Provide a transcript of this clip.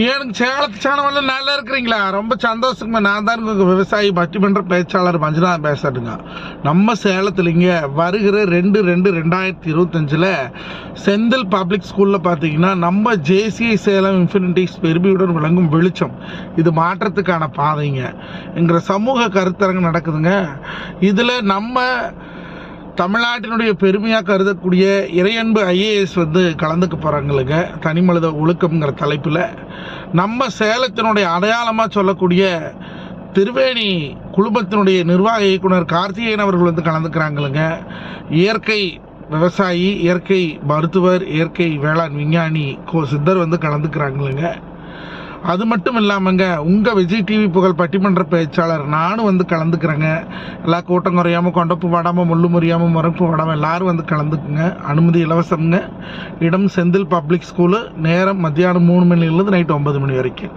எனக்கு சேலத்து சேனல் நல்லா இருக்கிறீங்களா? ரொம்ப சந்தோஷங்க. நான் தான் உங்கள் விவசாயி பட்டிமன்ற பேச்சாளர் மஞ்சுநாதன் பேசுறேங்க. நம்ம சேலத்துலிங்க வருகிற 2/2/2025 செந்தில் பப்ளிக் ஸ்கூலில் பார்த்தீங்கன்னா நம்ம ஜேசிஐ சேலம் இன்ஃபினிட்டிஸ் பெருமையுடன் விளங்கும் வெளிச்சம் இது மாற்றத்துக்கான பாதைங்க என்கிற சமூக கருத்தரங்கு நடக்குதுங்க. இதில் நம்ம தமிழ்நாட்டினுடைய பெருமையாக கருதக்கூடிய இறையன்பு ஐஏஎஸ் கலந்துக்க போகிறாங்களுங்க. தனிமனித ஒழுக்கம்ங்கிற தலைப்பில் நம்ம சேலத்தினுடைய அடையாளமாக சொல்லக்கூடிய திருவேணி குழுமத்தினுடைய நிர்வாக இயக்குனர் கார்த்திகேயன் அவர்கள் கலந்துக்கிறாங்களுங்க. இயற்கை விவசாயி, இயற்கை மருத்துவர், இயற்கை வேளாண் விஞ்ஞானி சித்தர் கலந்துக்கிறாங்களுங்க. அது மட்டும் இல்லாமங்க உங்கள் விஜய் டிவி புகழ் பட்டிமன்ற பேச்சாளர் நானும் கலந்துக்கிறேங்க. எல்லா கூட்டம் குறையாமல், கொண்டப்பு வாடாமல், முள்ளு முறியாமல், மறுப்பு வாடாமல் எல்லாரும் கலந்துக்குங்க. அனுமதி இலவசம்ங்க. இடம் செந்தில் பப்ளிக் ஸ்கூலு. நேரம் மத்தியானம் 3 மணிலேருந்து நைட்டு 9 மணி வரைக்கும்.